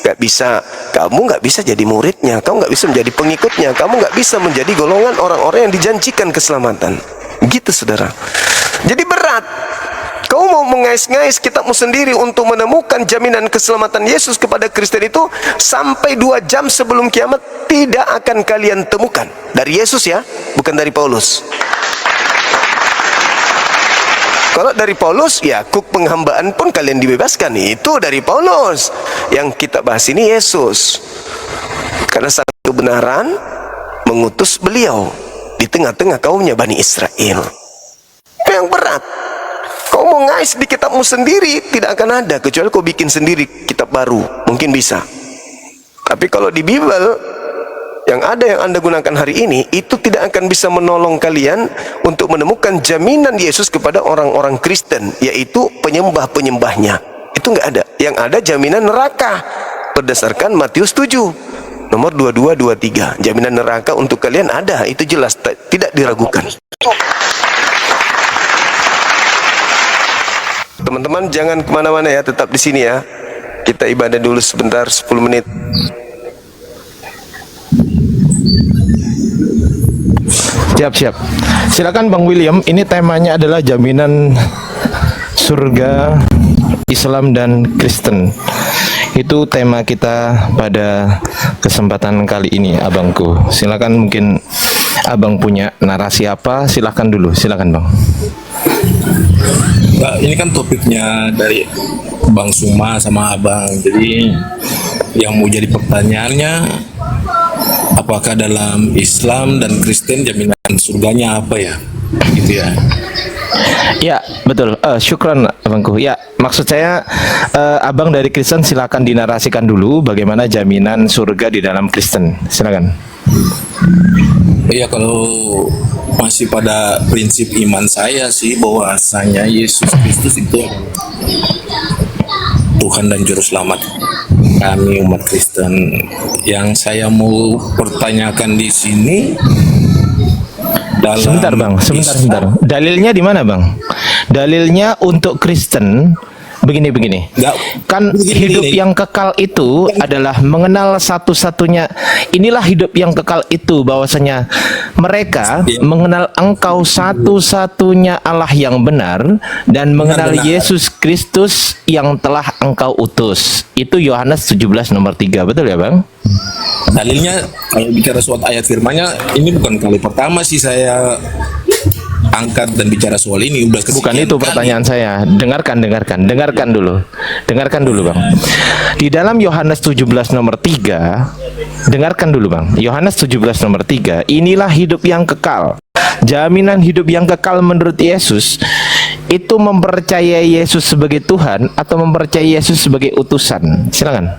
Gak bisa. Kamu gak bisa jadi muridnya, kamu gak bisa menjadi pengikutnya, kamu gak bisa menjadi golongan orang-orang yang dijanjikan keselamatan. Gitu, saudara. Jadi berat. Kau mau mengais-ngais kitabmu sendiri untuk menemukan jaminan keselamatan Yesus kepada Kristen itu, sampai 2 jam sebelum kiamat tidak akan kalian temukan. Dari Yesus ya, bukan dari Paulus. Kalau dari Paulus, ya kuk penghambaan pun kalian dibebaskan. Itu dari Paulus. Yang kita bahas ini Yesus. Karena sang kebenaran mengutus beliau di tengah-tengah kaumnya Bani Israel. Itu yang berat. Kau mau ngais di kitabmu sendiri, tidak akan ada. Kecuali kau bikin sendiri kitab baru. Mungkin bisa. Tapi kalau di Bible yang ada yang Anda gunakan hari ini, itu tidak akan bisa menolong kalian untuk menemukan jaminan Yesus kepada orang-orang Kristen, yaitu penyembah-penyembahnya. Itu nggak ada. Yang ada jaminan neraka berdasarkan Matius 7 nomor 22-23. Jaminan neraka untuk kalian ada, itu jelas, tidak diragukan. Teman-teman jangan kemana-mana ya, tetap di sini ya. Kita ibadah dulu sebentar, 10 menit. Siap. Silakan Bang William. Ini temanya adalah jaminan surga Islam dan Kristen. Itu tema kita pada kesempatan kali ini, abangku. Silakan, mungkin abang punya narasi apa? Silakan dulu. Silakan Bang. Nah, ini kan topiknya dari Bang Suma sama Abang. Jadi yang mau jadi pertanyaannya, apakah dalam Islam dan Kristen jaminan surganya apa ya? Gitu ya. Ya, betul. Syukran abangku. Ya, maksud saya abang dari Kristen, silakan dinarasikan dulu bagaimana jaminan surga di dalam Kristen. Silakan. Iya, kalau masih pada prinsip iman saya sih, bahwasanya Yesus Kristus itu Tuhan dan Juru Selamat kami umat Kristen. Yang saya mau pertanyakan di sini, dalam Sebentar Bang, sebentar. Dalilnya di mana Bang? Dalilnya untuk Kristen begini. Nggak, Kan begini, hidup begini. yang kekal itu adalah mengenal satu-satunya. Inilah hidup yang kekal itu, bahwasanya mereka Ya. mengenal Engkau satu-satunya Allah yang benar dan mengenal Benar. Yesus Kristus yang telah Engkau utus. Itu Yohanes 17 nomor 3, betul ya, Bang? Dalilnya kalau bicara soal ayat firmannya, ini bukan kali pertama sih saya angkat dan bicara soal ini. Udah Bukan kesekian itu kali. pertanyaan saya. Dengarkan dulu, Bang. Di dalam Yohanes 17 nomor 3, dengarkan dulu, Bang. Yohanes 17 nomor 3, inilah hidup yang kekal. Jaminan hidup yang kekal menurut Yesus itu mempercayai Yesus sebagai Tuhan atau mempercayai Yesus sebagai utusan. Silakan.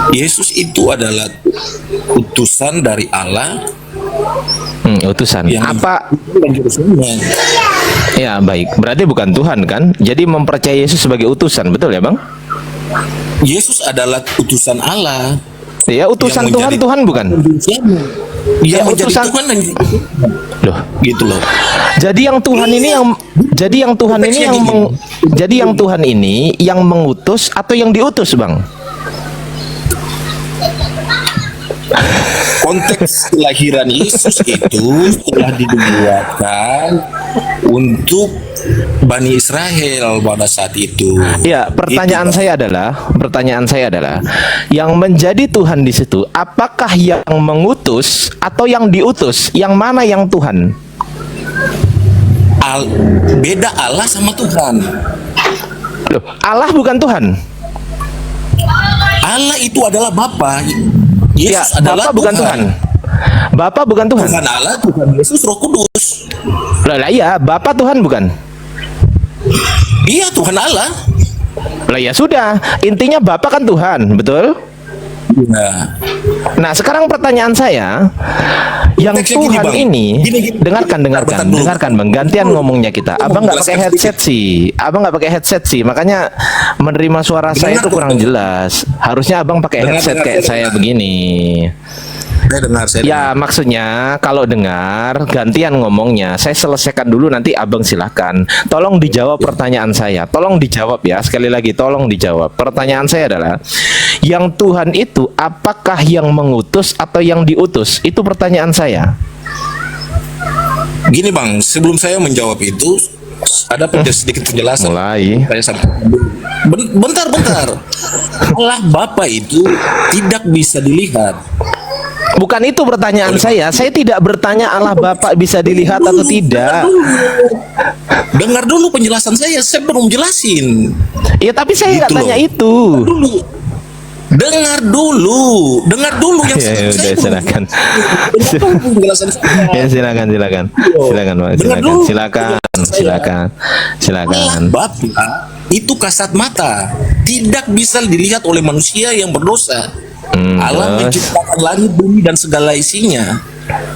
Yesus itu adalah utusan dari Allah Utusan. yang Apa? dan juru selamat. Ya, baik. Berarti bukan Tuhan kan? Jadi mempercayai Yesus sebagai utusan, betul ya, Bang? Yesus adalah utusan Allah. Ya, utusan Yang Tuhan, menjadi- Tuhan bukan? Yang Ya, menjadi utusan- Tuhan dan Loh. gitu loh. Jadi yang Tuhan ini yang mengutus atau yang diutus, Bang? Konteks kelahiran Yesus itu telah dibuatkan untuk Bani Israel pada saat itu. Ya, pertanyaan saya adalah, yang menjadi Tuhan di situ, apakah yang mengutus atau yang diutus? Yang mana yang Tuhan? Beda Allah sama Tuhan. Loh, Allah bukan Tuhan. Allah itu adalah Bapa. Ya, Yesus adalah Bapa bukan Tuhan. Bapa bukan Tuhan. Tuhan Allah, Tuhan Yesus, Roh Kudus. Lah ya, Bapa Tuhan bukan. Iya, Tuhan Allah. Lah ya sudah, intinya Bapa kan Tuhan, betul? Nah, Nah, sekarang pertanyaan saya, yang Konteksnya gini, Tuhan Bang. ini, Gini. dengarkan, Bentar dulu. Bang, gantian ngomongnya kita. Abang nggak pakai headset sih, makanya menerima suara saya Dengar, itu kurang Bang. jelas. Harusnya abang pakai Dengar, headset dengar, kayak dengar. saya begini. saya Ya, maksudnya kalau dengar gantian ngomongnya. Saya selesaikan dulu, nanti abang silakan. Tolong dijawab pertanyaan saya. Tolong dijawab ya. Sekali lagi, tolong dijawab. Pertanyaan saya adalah, yang Tuhan itu apakah yang mengutus atau yang diutus? Itu pertanyaan saya. Gini Bang, sebelum saya menjawab itu ada sedikit penjelasan. Mulai. Saya sampaikan dulu. Bentar. Allah Bapa itu tidak bisa dilihat. Bukan itu pertanyaan saya. Saya tidak bertanya Allah Bapa bisa dilihat atau tidak. Dengar dulu penjelasan saya belum jelasin. Ya, tapi saya nggak Gitu tanya loh. itu. Dengar dulu yang Ya, udah, saya silakan. Dengar dulu penjelasan saya. Ya, silakan, Pak. Dengar dulu. Silakan. Bapa itu kasat mata, tidak bisa dilihat oleh manusia yang berdosa. Allah Terus? menciptakan langit, bumi dan segala isinya.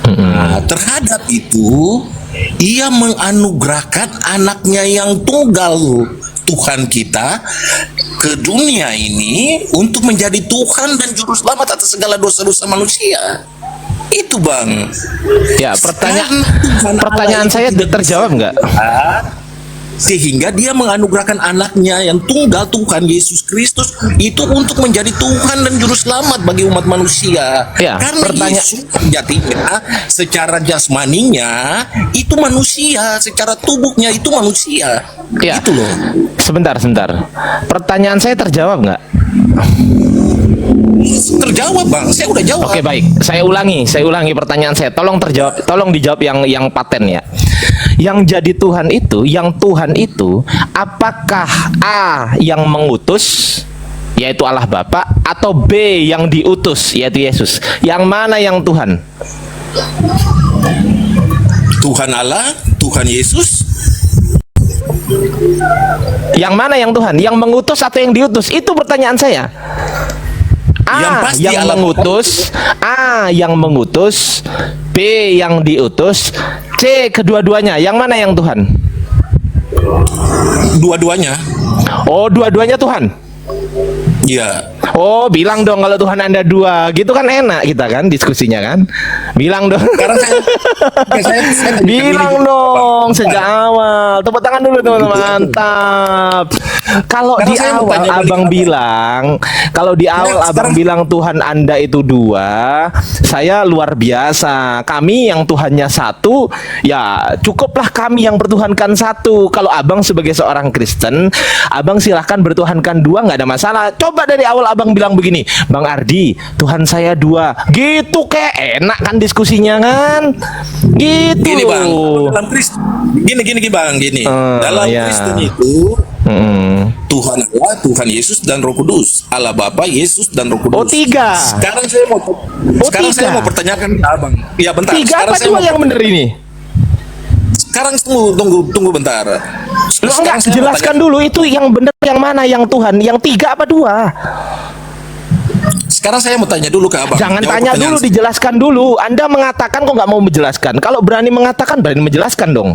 Nah, terhadap itu ia menganugerahkan anaknya yang tunggal, Tuhan kita, ke dunia ini untuk menjadi Tuhan dan juru selamat atas segala dosa-dosa manusia. Itu Bang. Ya, Karena Tuhan pertanyaan Allah saya itu tidak terjawab bisa nggak? dilihat, sehingga dia menganugerahkan anaknya yang tunggal, Tuhan Yesus Kristus, itu untuk menjadi Tuhan dan juru selamat bagi umat manusia. Ya, Karena Yesus sejatinya secara jasmaninya itu manusia, secara tubuhnya itu manusia. Ya. Itu loh. Sebentar. Pertanyaan saya terjawab nggak? Terjawab Bang, saya udah jawab. Oke, baik. Saya ulangi pertanyaan saya. Tolong dijawab yang paten ya. Yang jadi Tuhan itu, apakah A yang mengutus, yaitu Allah Bapa, atau B yang diutus, yaitu Yesus? Yang mana yang Tuhan? Tuhan Allah, Tuhan Yesus. Yang mana yang Tuhan? Yang mengutus atau yang diutus? Itu pertanyaan saya. Yang A pasti yang Allah mengutus, B yang diutus, C kedua-duanya. Yang mana yang Tuhan? Dua-duanya. Oh, dua-duanya Tuhan. Ya. Oh, bilang dong kalau Tuhan Anda dua. Gitu kan enak kita kan diskusinya kan. Bilang dong. Sekarang saya tanya Bilang begini. dong sejak awal. Tepuk tangan dulu teman-teman. Mantap. Kalau Sekarang di saya mau awal tanya balik abang apa? bilang, kalau di awal abang sekarang- bilang Tuhan Anda itu dua, saya luar biasa. Kami yang Tuhannya satu, ya cukuplah kami yang bertuhankan satu. Kalau abang sebagai seorang Kristen, abang silahkan bertuhankan dua, nggak ada masalah. Coba dari awal abang bilang begini, Bang Ardi, Tuhan saya dua, gitu kayak enak kan diskusinya kan? Gitu. Gini bang, dalam Kristen, gini bang, gini. Dalam ya. Kristen itu Mm. Tuhan Allah, Tuhan Yesus dan Roh Kudus. Allah Bapa, Yesus dan Roh Kudus. Oh, tiga. Sekarang saya mau tiga. pertanyakan ke abang. Ya bentar. Tiga sekarang apa saya dua mau- yang bener ini? Sekarang tunggu bentar. Lo Sekarang enggak, saya mau jelaskan tanya- dulu itu yang bener yang mana, yang Tuhan, yang tiga apa dua? Sekarang saya mau tanya dulu ke abang. Jangan Jawab tanya pertanyaan dulu, dijelaskan dulu. Anda mengatakan kok nggak mau menjelaskan? Kalau berani mengatakan, berani menjelaskan dong.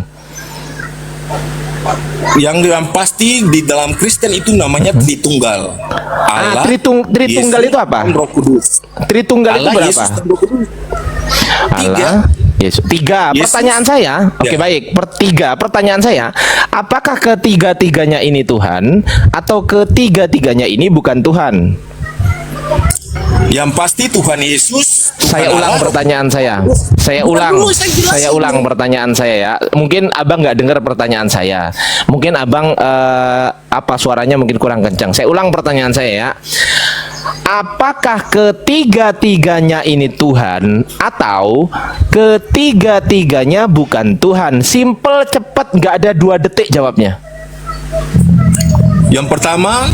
yang pasti di dalam Kristen itu namanya Tritunggal. Allah, Tritunggal Yesus, itu apa? dan Roh Kudus. Tritunggal itu Allah, berapa? Yesus, dan Roh Kudus. Allah, Yesus. Tiga. Yesus. Pertanyaan saya, oke Ya. baik. Tiga. Pertanyaan saya, apakah ketiga-tiganya ini Tuhan atau ketiga-tiganya ini bukan Tuhan? Yang pasti Tuhan Yesus. Saya Tuhan ulang Allah, pertanyaan saya. Saya Bukan ulang. dulu, saya jelasin Saya ulang dulu. pertanyaan saya ya. Mungkin abang nggak dengar pertanyaan saya. Mungkin abang apa suaranya mungkin kurang kencang. Saya ulang pertanyaan saya ya. Apakah ketiga-tiganya ini Tuhan atau ketiga-tiganya bukan Tuhan? Simple, cepat, nggak ada 2 detik jawabnya. Yang pertama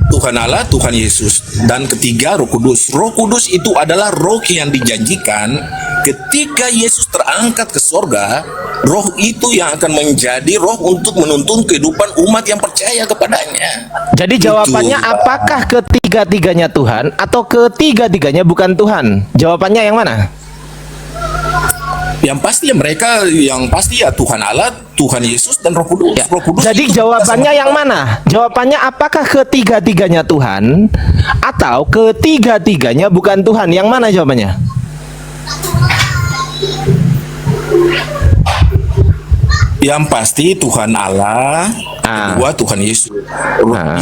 Tuhan Allah, Tuhan Yesus, dan ketiga Roh Kudus. Roh Kudus itu adalah roh yang dijanjikan ketika Yesus terangkat ke sorga. Roh itu yang akan menjadi roh untuk menuntun kehidupan umat yang percaya kepadanya. Jadi jawabannya Itu. apakah ketiga-tiganya Tuhan atau ketiga-tiganya bukan Tuhan? Jawabannya yang mana? Yang pasti ya mereka, yang pasti ya Tuhan Allah, Tuhan Yesus, dan Roh Kudus. Ya. Roh Kudus Jadi itu jawabannya yang mana? Jawabannya apakah ketiga-tiganya Tuhan atau ketiga-tiganya bukan Tuhan? Yang mana jawabannya? Yang pasti Tuhan Allah, kedua Tuhan Yesus.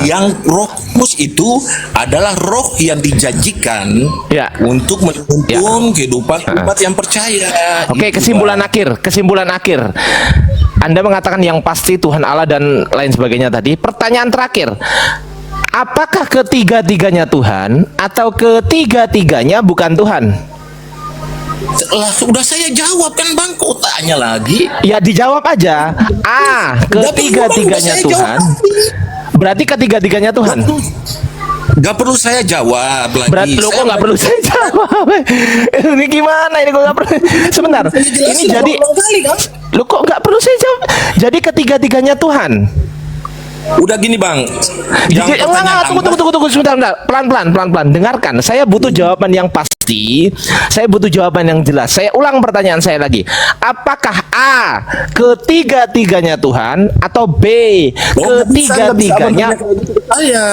Yang Roh Kudus itu adalah roh yang dijanjikan Ya. untuk menuntun kehidupan umat yang percaya. Oke, Itu, kesimpulan Bang. Kesimpulan akhir. Anda mengatakan yang pasti Tuhan Allah dan lain sebagainya tadi. Pertanyaan terakhir. Apakah ketiga-tiganya Tuhan atau ketiga-tiganya bukan Tuhan? Lah, sudah saya jawab kan bang, kok tanya lagi? Ya dijawab aja. A, ketiga-tiganya Udah, Bang, udah saya Tuhan. jawab. Berarti ketiga-tiganya Tuhan. Gak perlu saya jawab lagi. Berarti lo kok nggak perlu saya jawab? Ini gimana ini kok nggak perlu? Sebentar. Ini jadi lo kok nggak perlu saya jawab? Jadi ketiga-tiganya Tuhan. Udah gini bang. Jadi, enggak, tunggu sebentar, pelan-pelan. Dengarkan, saya butuh jawaban yang pasti. Saya butuh jawaban yang jelas. Saya ulang pertanyaan saya lagi. Apakah A, ketiga-tiganya Tuhan atau B, ketiga-tiganya? Saya.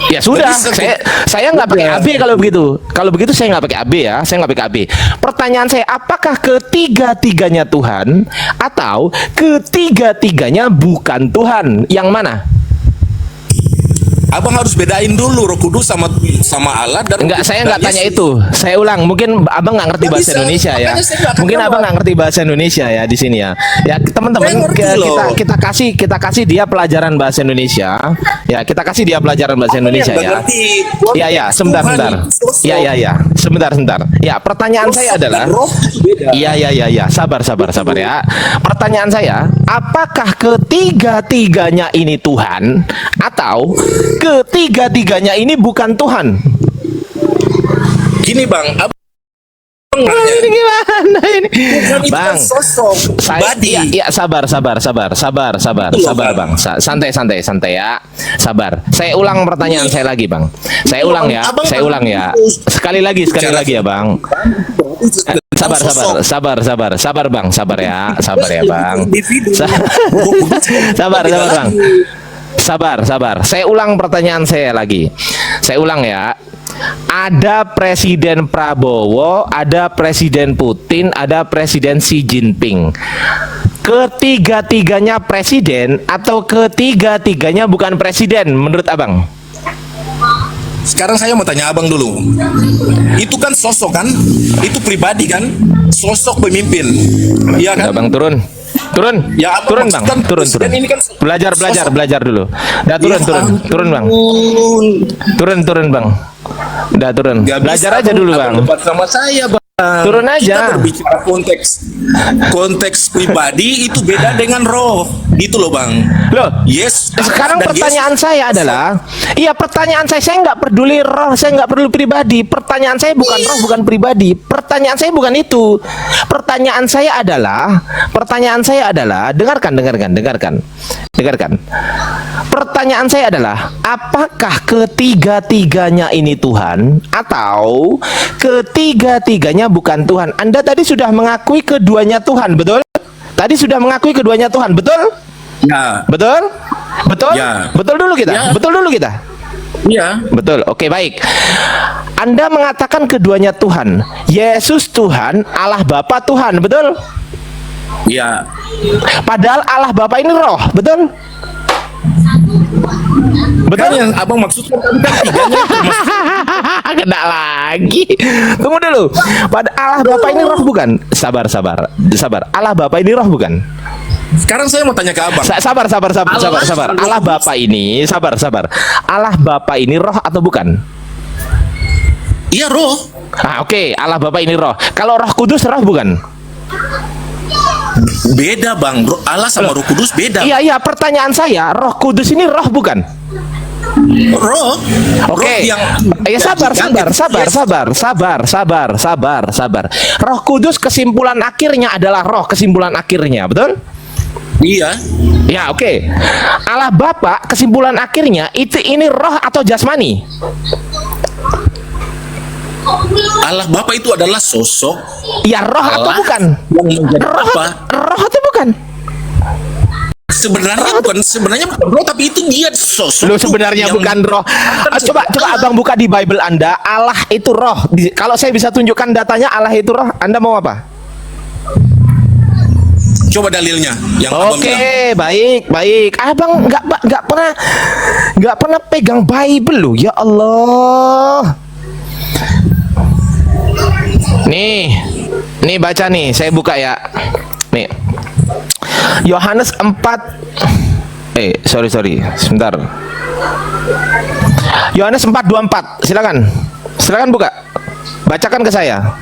Ya sudah, Nggak bisa, saya nggak pakai AB kalau begitu. Kalau begitu saya nggak pakai AB ya, saya nggak pakai AB. Pertanyaan saya, apakah ketiga-tiganya Tuhan atau ketiga-tiganya bukan Tuhan? Yang mana? Abang harus bedain dulu Roh Kudus sama Allah dan Enggak, saya nggak dan tanya Yesus. itu. Saya ulang, mungkin abang nggak ngerti Nggak bahasa bisa, Indonesia ya. makanya saya nggak akan Mungkin jawab. abang nggak ngerti bahasa Indonesia ya di sini ya. Ya teman-teman, Saya ngerti loh. kita kasih dia pelajaran bahasa Indonesia. Ya kita kasih dia pelajaran bahasa Indonesia Nggak ya. ngerti. Iya, sebentar. Iya. Sebentar. Ya, pertanyaan saya adalah Roh itu beda. Iya. Sabar ya. Pertanyaan saya, apakah ketiga-tiganya ini Tuhan atau ketiga-tiganya ini bukan Tuhan? Gini bang, abang Ini nanya, gimana ini? Tuhan itu Bang, kan sosok saya pribadi. iya sabar Bang. Santai ya. Sabar. Saya ulang pertanyaan saya lagi, Bang. Saya ulang ya. Abang Sekali lagi ya, Bang. Sabar Bang, sabar ya Bang. Sabar Bang. Sabar. Saya ulang pertanyaan saya lagi. Saya ulang ya. Ada Presiden Prabowo, ada Presiden Putin, ada Presiden Xi Jinping. Ketiga-tiganya presiden atau ketiga-tiganya bukan presiden menurut abang? Sekarang saya mau tanya abang dulu. Itu kan sosok kan? Itu pribadi kan? Sosok pemimpin. Iya kan? Abang turun. Turun. Ya, abang Turun bang. maksudkan Turun. presiden ini kan Belajar sosok. belajar dulu. Udah turun Ya turun. Turun bang. Turun bang. Udah turun. Gak Belajar bisa aja dulu abang bang. debat sama saya bang. Turun aja. Kita berbicara konteks pribadi itu beda dengan roh. Gitu loh bang. Loh, Yes. sekarang dan pertanyaan Yesus. saya adalah, iya pertanyaan saya nggak peduli roh, saya nggak peduli pribadi. Pertanyaan saya bukan roh, bukan pribadi. Pertanyaan saya bukan itu. Pertanyaan saya adalah, dengarkan. Pertanyaan saya adalah, apakah ketiga-tiganya ini Tuhan atau ketiga-tiganya bukan Tuhan? Anda tadi sudah mengakui keduanya Tuhan, betul? Tadi sudah mengakui keduanya Tuhan, betul? Ya. Betul? Betul? Ya. Betul dulu kita. Ya. Betul dulu kita. Iya. Betul. Oke, baik. Anda mengatakan keduanya Tuhan. Yesus Tuhan, Allah Bapa Tuhan, betul? Iya. Padahal Allah Bapa ini roh, betul? Betul? Kan yang abang maksudkan tadi kan tiganya Kena lagi. Tunggu dulu. Pada Allah Bapa ini roh bukan? Sabar. Allah Bapa ini roh bukan? Sekarang saya mau tanya ke abang. Sabar. Allah Bapa ini, sabar. Allah Bapa ini roh atau bukan? Iya roh. Oke, Allah Bapa ini roh. Kalau Roh Kudus roh bukan? Beda bang. Allah sama Roh Kudus beda. Iya, pertanyaan saya, Roh Kudus ini roh bukan? Roh. Oke. Roh yang Ya sabar. Roh Kudus kesimpulan akhirnya adalah roh, kesimpulan akhirnya, betul? Iya. Ya, oke. Allah Bapa kesimpulan akhirnya ini roh atau jasmani? Allah Bapa itu adalah sosok Ya, roh atau Allah bukan? yang menjadi Roh, apa? roh atau bukan? Sebenarnya bukan roh, tapi itu dia sosok. Lu sebenarnya yang- bukan roh. Coba abang buka di Bible Anda, Allah itu roh. Kalau saya bisa tunjukkan datanya Allah itu roh, Anda mau apa? Coba dalilnya yang abang Oke, bilang. baik. Abang nggak pernah pegang Bible lu, ya Allah. Nih baca nih, saya buka ya. Nih, Yohanes 4. Sorry, sebentar. Yohanes 4:24. Silakan buka. Bacakan ke saya.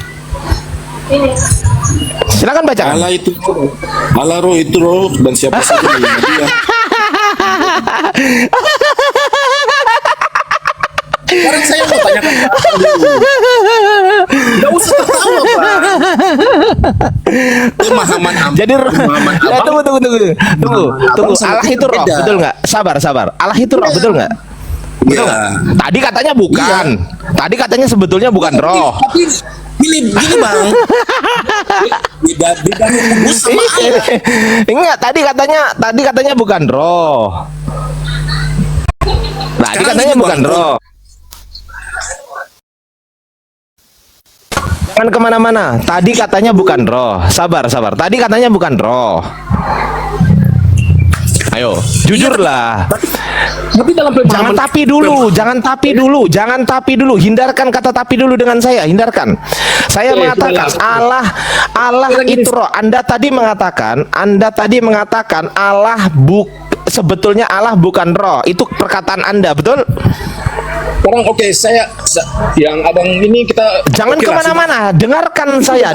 Silakan bacakan. Allah roh itu roh, dan siapa saja yang dia. Sekarang saya mau tanyakan ke abang dulu. Nggak usah tertawa Pak. Pemahaman abang. Jadi pemahaman ya, abang. tunggu. Abang sama Allah itu roh, beda. betul nggak? Sabar. Allah itu roh, betul nggak? Iya. Tadi katanya bukan. Tadi katanya sebetulnya bukan roh. Tapi gini bang. Beda Roh Kudus sama Allah. Enggak, tadi katanya bukan roh. Tadi Sekarang katanya ini bukan Bang. roh. Jangan kemana-mana. Tadi katanya bukan roh. Sabar. Tadi katanya bukan roh. Ayo, jujurlah. Tapi dalam Jangan tapi dulu. Hindarkan kata tapi dulu dengan saya. Hindarkan. Saya mengatakan Allah itu roh. Anda tadi mengatakan Allah sebetulnya Allah bukan roh. Itu perkataan Anda, betul? Sekarang yang abang ini kita Jangan kemana-mana. Dengarkan saya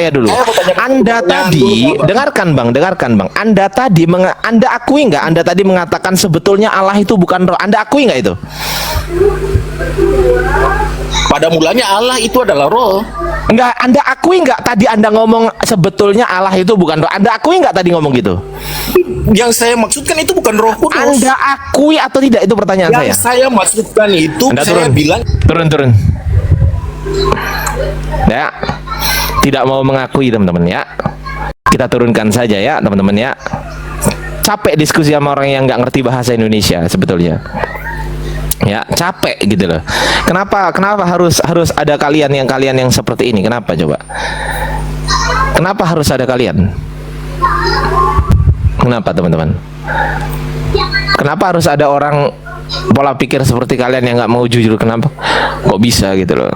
dulu. Anda tadi, dengarkan bang. Anda akui nggak? Anda tadi mengatakan sebetulnya Allah itu bukan roh. Anda akui nggak itu? pada mulanya Allah itu adalah roh. Enggak, Anda akui nggak tadi Anda ngomong sebetulnya Allah itu bukan roh? Anda akui nggak tadi ngomong gitu? Yang saya maksudkan itu bukan Roh Kudus. Anda akui atau tidak? Itu pertanyaan Yang saya maksudkan itu Anda saya bilang turun. Ya, tidak mau mengakui teman-teman ya. kita turunkan saja ya teman-teman ya. Capek diskusi sama orang yang nggak ngerti bahasa Indonesia sebetulnya. Ya, capek gitu loh. Kenapa harus ada kalian yang seperti ini? Kenapa coba? Kenapa harus ada kalian? Kenapa teman-teman? Kenapa harus ada orang pola pikir seperti kalian yang nggak mau jujur? Kenapa? Kok bisa gitu loh?